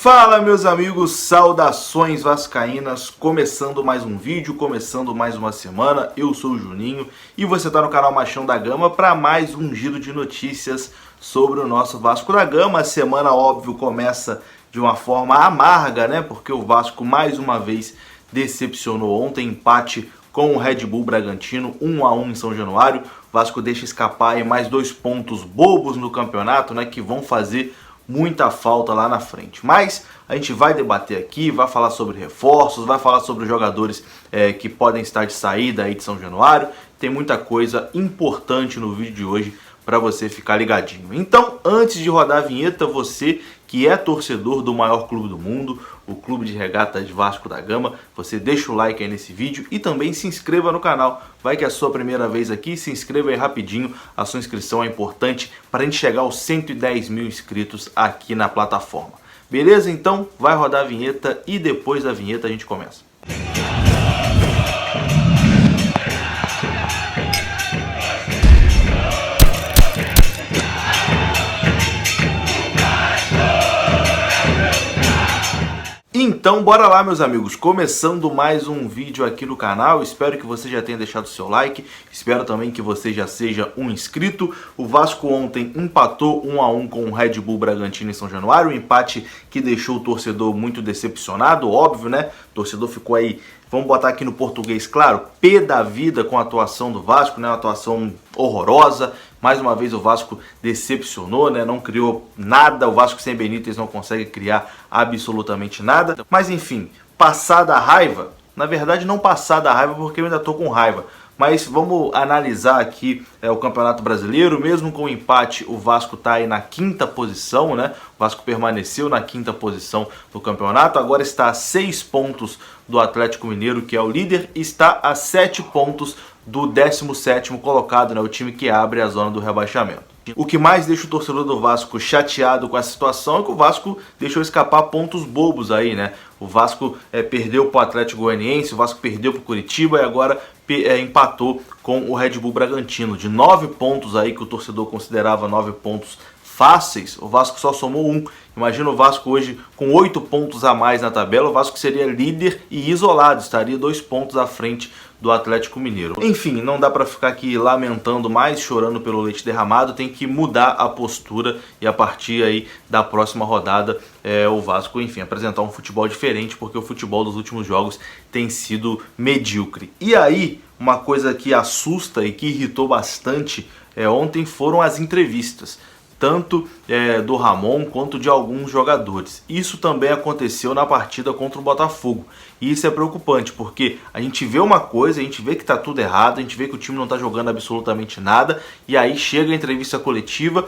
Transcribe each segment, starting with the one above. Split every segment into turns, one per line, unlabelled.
Fala, meus amigos, saudações vascaínas, começando mais um vídeo, começando mais uma semana. Eu sou o Juninho e você está no canal Machão da Gama para mais um giro de notícias sobre o nosso Vasco da Gama. A semana, óbvio, começa de uma forma amarga, né? Porque o Vasco mais uma vez decepcionou ontem, empate com o Red Bull Bragantino, 1-1 em São Januário. O Vasco deixa escapar aí mais 2 pontos bobos no campeonato, né? Que vão fazer muita falta lá na frente. Mas a gente vai debater aqui, vai falar sobre reforços, vai falar sobre os jogadores que podem estar de saída aí de São Januário. Tem muita coisa importante no vídeo de hoje para você ficar ligadinho. Então, antes de rodar a vinheta, você que é torcedor do maior clube do mundo, o Clube de Regatas Vasco da Gama, você deixa o like aí nesse vídeo e também se inscreva no canal. Vai que é a sua primeira vez aqui, se inscreva aí rapidinho, a sua inscrição é importante para a gente chegar aos 110 mil inscritos aqui na plataforma. Beleza? Então, vai rodar a vinheta e depois da vinheta a gente começa. Então bora lá, meus amigos, começando mais um vídeo aqui no canal. Espero que você já tenha deixado o seu like, espero também que você já seja um inscrito. O Vasco ontem empatou 1-1 com o Red Bull Bragantino em São Januário, um empate que deixou o torcedor muito decepcionado, óbvio, né? O torcedor ficou aí, vamos botar aqui no português, claro, pé da vida com a atuação do Vasco, né? Uma atuação horrorosa. Mais uma vez o Vasco decepcionou, né? Não criou nada, o Vasco sem Benítez não consegue criar absolutamente nada. Mas enfim, passada a raiva, na verdade não passada a raiva porque eu ainda tô com raiva, mas vamos analisar aqui o Campeonato Brasileiro. Mesmo com o empate, o Vasco está aí na 5ª posição, né? O Vasco permaneceu na 5ª posição do campeonato, agora está a 6 pontos do Atlético Mineiro, que é o líder, e está a 7 pontos do 17º colocado, né? O time que abre a zona do rebaixamento. O que mais deixa o torcedor do Vasco chateado com essa situação é que o Vasco deixou escapar pontos bobos aí, né? O Vasco perdeu para o Atlético Goianiense, o Vasco perdeu para o Curitiba e agora empatou com o Red Bull Bragantino. De 9 pontos aí que o torcedor considerava 9 pontos fáceis, o Vasco só somou 1. Imagina o Vasco hoje com 8 pontos a mais na tabela, o Vasco seria líder e isolado, estaria 2 pontos à frente do Atlético Mineiro. Enfim, não dá para ficar aqui lamentando mais, chorando pelo leite derramado, tem que mudar a postura e a partir aí da próxima rodada o Vasco, enfim, apresentar um futebol diferente, porque o futebol dos últimos jogos tem sido medíocre. E aí, uma coisa que assusta e que irritou bastante ontem foram as entrevistas, tanto do Ramon quanto de alguns jogadores. Isso também aconteceu na partida contra o Botafogo. E isso é preocupante, porque a gente vê uma coisa, a gente vê que está tudo errado, a gente vê que o time não está jogando absolutamente nada, e aí chega a entrevista coletiva,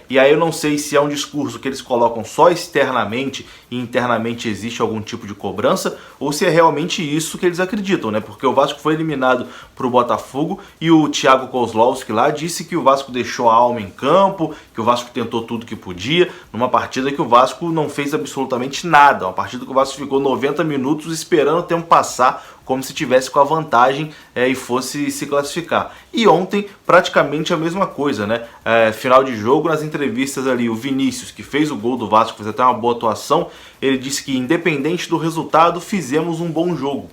e aí eu não sei se é um discurso que eles colocam só externamente e internamente existe algum tipo de cobrança, ou se é realmente isso que eles acreditam, né? Porque o Vasco foi eliminado para o Botafogo e o Thiago Kozlowski lá disse que o Vasco deixou a alma em campo, que o Vasco tentou tudo que podia, numa partida que o Vasco não fez absolutamente nada, uma partida que o Vasco ficou 90 minutos esperando o tempo passar, como se tivesse com a vantagem e fosse se classificar. E ontem praticamente a mesma coisa, né? Final de jogo, nas entrevistas ali, o Vinícius, que fez o gol do Vasco, fez até uma boa atuação, ele disse que independente do resultado, fizemos um bom jogo.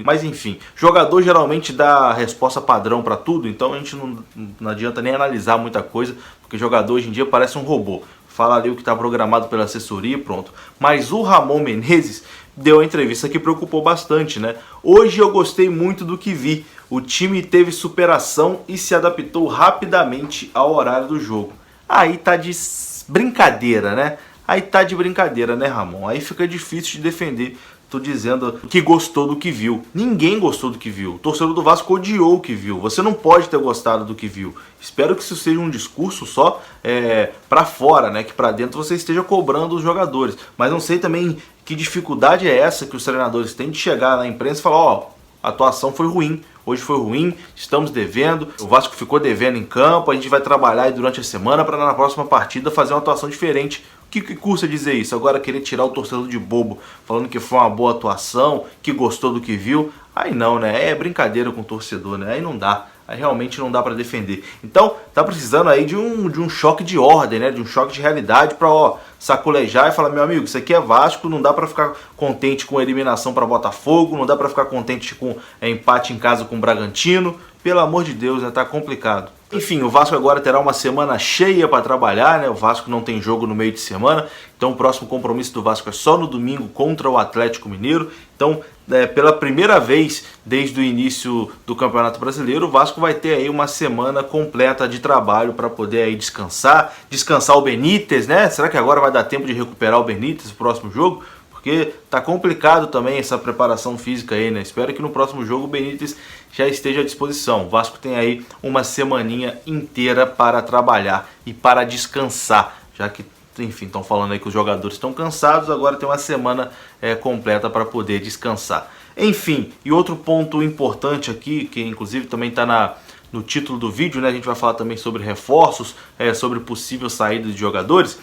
Mas enfim, jogador geralmente dá a resposta padrão para tudo, então a gente não adianta nem analisar muita coisa, porque jogador hoje em dia parece um robô. Fala ali o que está programado pela assessoria e pronto. Mas o Ramon Menezes deu uma entrevista que preocupou bastante, né? Hoje eu gostei muito do que vi. O time teve superação e se adaptou rapidamente ao horário do jogo. Aí tá de brincadeira, né? Aí tá de brincadeira, né, Ramon? Aí fica difícil de defender. Tô dizendo que gostou do que viu. Ninguém gostou do que viu. O torcedor do Vasco odiou o que viu. Você não pode ter gostado do que viu. Espero que isso seja um discurso só para fora, né? Que para dentro você esteja cobrando os jogadores. Mas não sei também que dificuldade é essa que os treinadores têm de chegar na imprensa e falar: ó, a atuação foi ruim. Hoje foi ruim, estamos devendo, o Vasco ficou devendo em campo, a gente vai trabalhar aí durante a semana para na próxima partida fazer uma atuação diferente. O que custa dizer isso? Agora querer tirar o torcedor de bobo, falando que foi uma boa atuação, que gostou do que viu, aí não, né? É brincadeira com o torcedor, né? Aí não dá. aí realmente não dá para defender. Então tá precisando aí de um choque de ordem, né? De um choque de realidade para sacolejar e falar, meu amigo, isso aqui é Vasco, não dá para ficar contente com a eliminação para Botafogo, não dá para ficar contente com empate em casa com o Bragantino, pelo amor de Deus, né? Tá complicado. Enfim, o Vasco agora terá uma semana cheia para trabalhar, né? O Vasco não tem jogo no meio de semana, então o próximo compromisso do Vasco é só no domingo contra o Atlético Mineiro. Então, pela primeira vez desde o início do Campeonato Brasileiro, o Vasco vai ter aí uma semana completa de trabalho para poder aí descansar o Benítez, né? Será que agora vai dar tempo de recuperar o Benítez no próximo jogo? Porque tá complicado também essa preparação física aí, né? Espero que no próximo jogo o Benítez já esteja à disposição. O Vasco tem aí uma semaninha inteira para trabalhar e para descansar, já que, enfim, estão falando aí que os jogadores estão cansados, agora tem uma semana completa para poder descansar. Enfim, e outro ponto importante aqui, que inclusive também está no título do vídeo, né? A gente vai falar também sobre reforços, sobre possível saída de jogadores.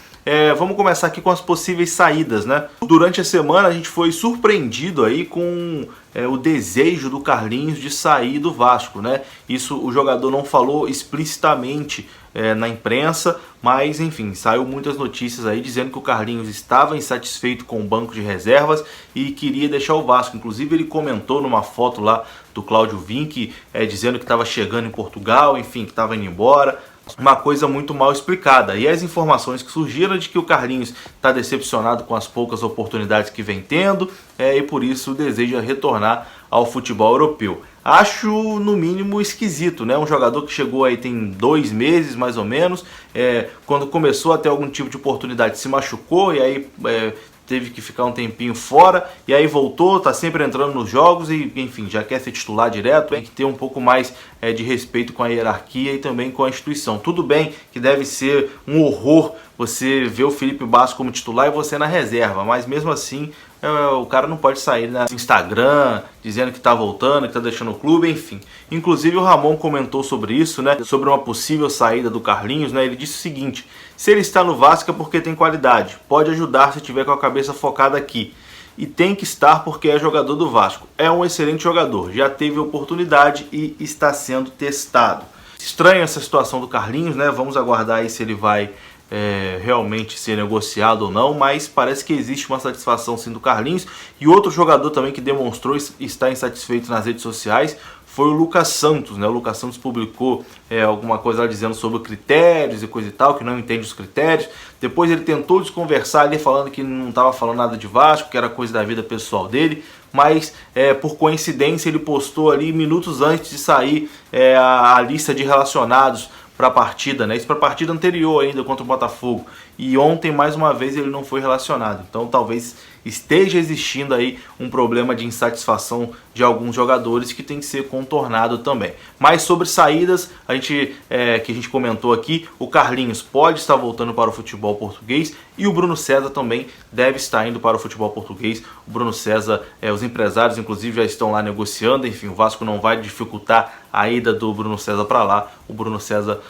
Vamos começar aqui com as possíveis saídas, né? Durante a semana a gente foi surpreendido aí com o desejo do Carlinhos de sair do Vasco, né? Isso o jogador não falou explicitamente na imprensa, mas enfim, saiu muitas notícias aí dizendo que o Carlinhos estava insatisfeito com o banco de reservas e queria deixar o Vasco. Inclusive ele comentou numa foto lá do Cláudio Vinck, dizendo que estava chegando em Portugal, enfim, que estava indo embora. Uma coisa muito mal explicada. E as informações que surgiram de que o Carlinhos está decepcionado com as poucas oportunidades que vem tendo e por isso deseja retornar ao futebol europeu. Acho no mínimo esquisito, né? Um jogador que chegou aí tem 2 meses mais ou menos, quando começou a ter algum tipo de oportunidade se machucou e aí teve que ficar um tempinho fora e aí voltou, tá sempre entrando nos jogos e enfim, já quer ser titular direto. Tem que ter um pouco mais de respeito com a hierarquia e também com a instituição. Tudo bem que deve ser um horror você ver o Felipe Basso como titular e você na reserva, mas mesmo assim o cara não pode sair no Instagram dizendo que tá voltando, que tá deixando o clube, enfim. Inclusive o Ramon comentou sobre isso, né? Sobre uma possível saída do Carlinhos, né? Ele disse o seguinte: se ele está no Vasco é porque tem qualidade, pode ajudar se tiver com a cabeça focada aqui. E tem que estar porque é jogador do Vasco. É um excelente jogador, já teve oportunidade e está sendo testado. Estranha essa situação do Carlinhos, né? Vamos aguardar aí se ele vai realmente ser negociado ou não, mas parece que existe uma satisfação sim do Carlinhos. E outro jogador também que demonstrou estar insatisfeito nas redes sociais foi o Lucas Santos, né? O Lucas Santos publicou alguma coisa lá dizendo sobre critérios e coisa e tal, que não entende os critérios. Depois ele tentou desconversar ali falando que não estava falando nada de Vasco, que era coisa da vida pessoal dele, mas por coincidência ele postou ali minutos antes de sair a lista de relacionados para a partida, né? Isso para a partida anterior ainda contra o Botafogo. E ontem mais uma vez ele não foi relacionado. Então talvez esteja existindo aí um problema de insatisfação de alguns jogadores que tem que ser contornado também. Mas sobre saídas, que a gente comentou aqui, o Carlinhos pode estar voltando para o futebol português e o Bruno César também deve estar indo para o futebol português. O Bruno César, os empresários inclusive já estão lá negociando, enfim, o Vasco não vai dificultar a ida do Bruno César para lá. O Bruno César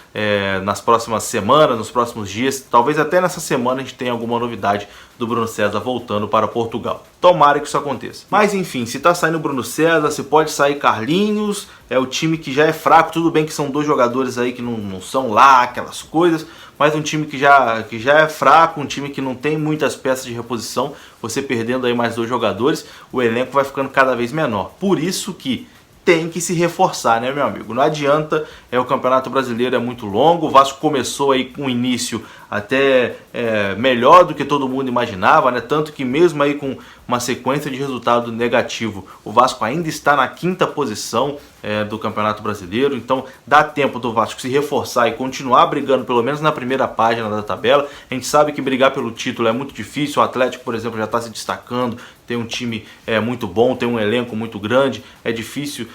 nas próximas semanas, nos próximos dias, talvez até nessa semana a gente tenha alguma novidade do Bruno César voltando para Portugal. Tomara que isso aconteça. Mas enfim, se tá saindo o Bruno César, se pode sair Carlinhos, o time que já é fraco, tudo bem que são 2 jogadores aí que não são lá aquelas coisas, mas um time que já é fraco, um time que não tem muitas peças de reposição, você perdendo aí mais 2 jogadores, o elenco vai ficando cada vez menor. Por isso que tem que se reforçar, né, meu amigo? Não adianta, o Campeonato Brasileiro é muito longo, o Vasco começou aí com um início até melhor do que todo mundo imaginava, né? Tanto que mesmo aí com uma sequência de resultado negativo, o Vasco ainda está na 5ª posição do Campeonato Brasileiro, então dá tempo do Vasco se reforçar e continuar brigando pelo menos na primeira página da tabela. A gente sabe que brigar pelo título é muito difícil, o Atlético, por exemplo, já está se destacando, tem um time muito bom, tem um elenco muito grande, é difícil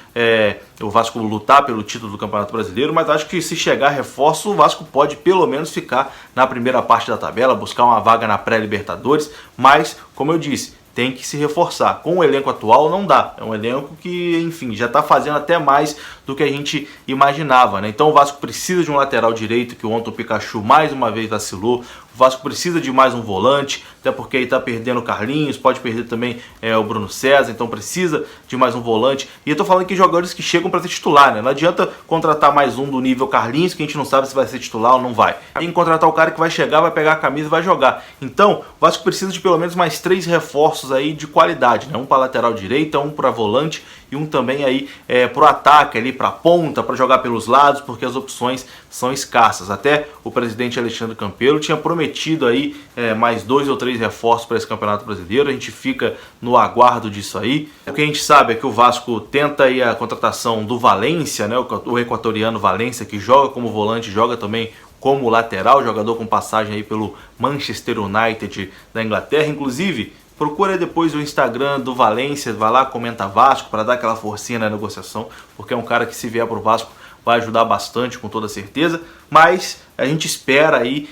o Vasco lutar pelo título do Campeonato Brasileiro, mas acho que se chegar reforço, o Vasco pode pelo menos ficar na primeira parte da tabela, buscar uma vaga na pré-Libertadores, mas, como eu disse, tem que se reforçar. Com o elenco atual não dá, é um elenco que, enfim, já está fazendo até mais do que a gente imaginava, né? Então o Vasco precisa de um lateral direito, que ontem o Pikachu mais uma vez vacilou. O Vasco precisa de mais um volante, até porque aí tá perdendo o Carlinhos, pode perder também o Bruno César, então precisa de mais um volante. E eu tô falando aqui de jogadores que chegam para ser titular, né? Não adianta contratar mais um do nível Carlinhos, que a gente não sabe se vai ser titular ou não vai. Tem que contratar o cara que vai chegar, vai pegar a camisa e vai jogar. Então, o Vasco precisa de pelo menos mais 3 reforços aí de qualidade, né? Um para lateral direita, um para volante e um também aí pro ataque ali, pra ponta, para jogar pelos lados, porque as opções são escassas. Até o presidente Alexandre Campelo tinha prometido aí mais 2 ou 3 reforços para esse Campeonato Brasileiro. A gente fica no aguardo disso aí. O que a gente sabe é que o Vasco tenta aí a contratação do Valência, né? O equatoriano Valência, que joga como volante, joga também como lateral, jogador com passagem aí pelo Manchester United da Inglaterra. Inclusive, procura depois o Instagram do Valência, vai lá, comenta Vasco, para dar aquela forcinha na negociação, porque é um cara que, se vier para o Vasco, vai ajudar bastante, com toda certeza. Mas a gente espera aí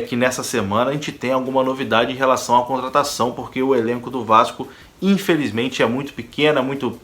que nessa semana a gente tenha alguma novidade em relação à contratação, porque o elenco do Vasco, infelizmente, é muito pequeno, é muito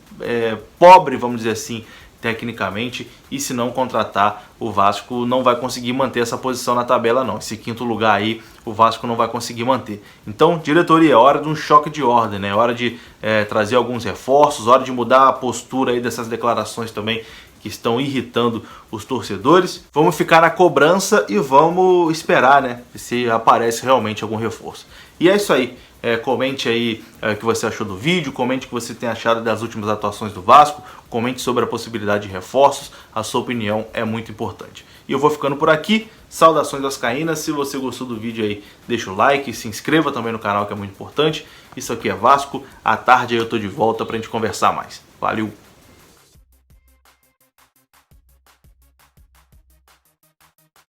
pobre, vamos dizer assim, tecnicamente, e se não contratar, o Vasco não vai conseguir manter essa posição na tabela não. Esse quinto lugar aí, o Vasco não vai conseguir manter. Então, diretoria, é hora de um choque de ordem, né? É hora de trazer alguns reforços, hora de mudar a postura aí dessas declarações também que estão irritando os torcedores. Vamos ficar na cobrança e vamos esperar, né, se aparece realmente algum reforço. E é isso aí. Comente aí o que você achou do vídeo, comente o que você tem achado das últimas atuações do Vasco, comente sobre a possibilidade de reforços, a sua opinião é muito importante. E eu vou ficando por aqui, saudações vascaínas, se você gostou do vídeo aí, deixa o like, se inscreva também no canal que é muito importante. Isso aqui é Vasco, à tarde eu tô de volta pra gente conversar mais. Valeu!